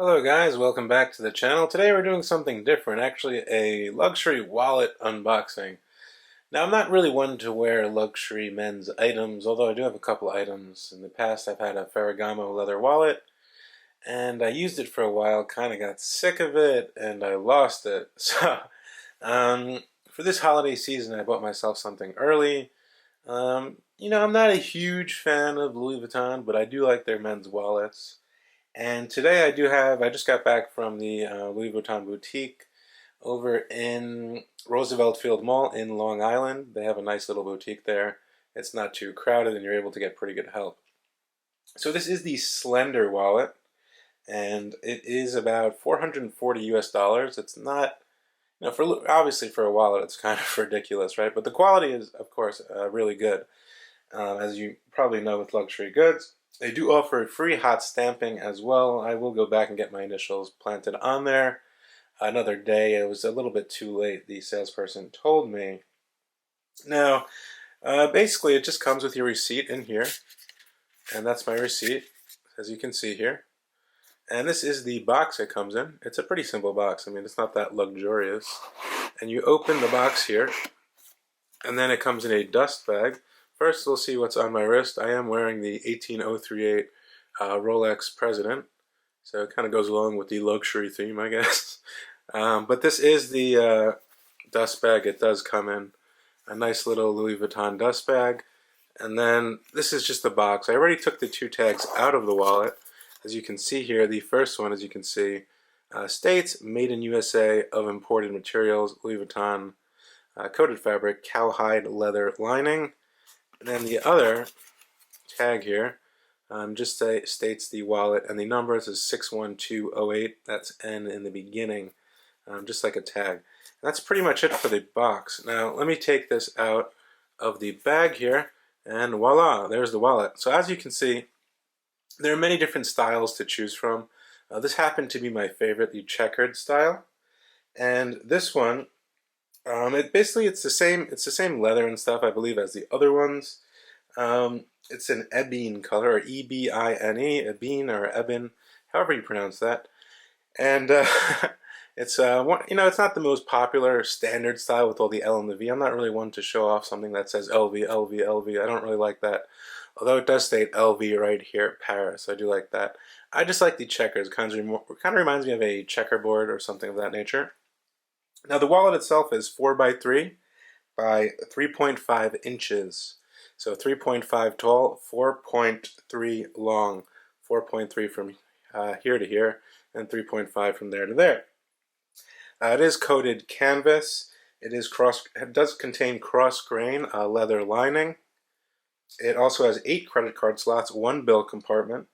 Hello guys, welcome back to the channel. Today we're doing something different, actually a luxury wallet unboxing. Now I'm not really one to wear luxury men's items, although I do have a couple items. In the past I've had a Ferragamo leather wallet, and I used it for a while, kind of got sick of it, and I lost it. So for this holiday season I bought myself something early. I'm not a huge fan of Louis Vuitton, but I do like their men's wallets. And today I just got back from the Louis Vuitton boutique over in Roosevelt Field Mall in Long Island. They have a nice little boutique there. It's not too crowded and you're able to get pretty good help. So this is the Slender Wallet, and it is about $440 US. It's not, obviously for a wallet it's kind of ridiculous, right? But the quality is, of course, really good. As you probably know with luxury goods, they do offer free hot stamping as well. I will go back and get my initials planted on there another day. It was a little bit too late, the salesperson told me. Now, basically it just comes with your receipt in here, and that's my receipt, as you can see here. And this is the box it comes in. It's a pretty simple box. I mean, it's not that luxurious. And you open the box here, and then it comes in a dust bag. First, we'll see what's on my wrist. I am wearing the 18038 Rolex President, so it kind of goes along with the luxury theme, I guess. But this is the dust bag. It does come in a nice little Louis Vuitton dust bag. And then this is just the box. I already took the two tags out of the wallet. As you can see here, the first one, as you can see, states Made in USA of imported materials, Louis Vuitton coated fabric, cowhide leather lining. And then the other tag here just states the wallet, and the number is 61208. That's N in the beginning, just like a tag. And that's pretty much it for the box. Now let me take this out of the bag here, and voila, there's the wallet. So as you can see, there are many different styles to choose from. This happened to be my favorite, the checkered style. And this one, it's the same leather and stuff, I believe, as the other ones. It's an ebene color, or E-B-I-N-E, ebene or ebon, however you pronounce that. And it's it's not the most popular standard style with all the L and the V. I'm not really one to show off something that says LV, LV, LV. I don't really like that. Although it does state LV right here at Paris, I do like that. I just like the checkers. Kind of reminds me of a checkerboard or something of that nature. Now the wallet itself is 4x3 by 3.5 inches. So 3.5 tall, 4.3 long. 4.3 from here to here, and 3.5 from there to there. It is coated canvas. It does contain cross-grain leather lining. It also has 8 credit card slots, 1 bill compartment.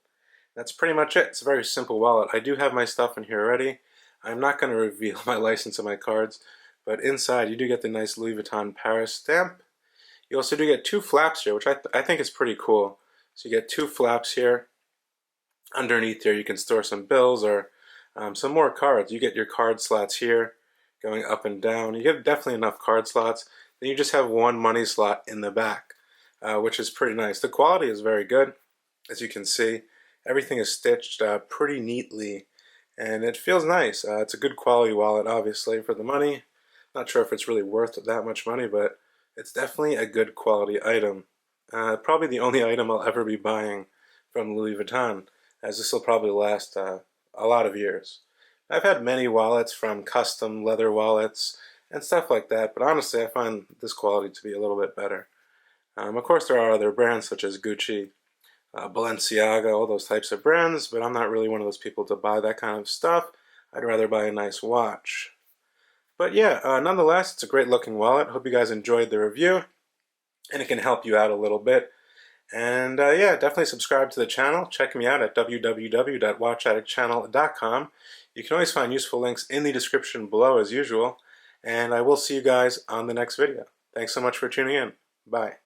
That's pretty much it. It's a very simple wallet. I do have my stuff in here already. I'm not going to reveal my license and my cards, but inside you do get the nice Louis Vuitton Paris stamp. You also do get 2 flaps here, which I think is pretty cool. So you get 2 flaps here. Underneath here you can store some bills or some more cards. You get your card slots here going up and down. You get definitely enough card slots. Then you just have 1 money slot in the back, which is pretty nice. The quality is very good, as you can see. Everything is stitched pretty neatly, and it feels nice. It's a good quality wallet, obviously, for the money. Not sure if it's really worth that much money, but it's definitely a good quality item. Probably the only item I'll ever be buying from Louis Vuitton, as this will probably last a lot of years. I've had many wallets from custom leather wallets and stuff like that, but honestly I find this quality to be a little bit better. Of course there are other brands such as Gucci, Balenciaga, all those types of brands, but I'm not really one of those people to buy that kind of stuff. I'd rather buy a nice watch. But yeah, nonetheless, it's a great looking wallet. Hope you guys enjoyed the review, and it can help you out a little bit. And yeah, definitely subscribe to the channel. Check me out at www.watchaddictchannel.com. You can always find useful links in the description below as usual. And I will see you guys on the next video. Thanks so much for tuning in. Bye.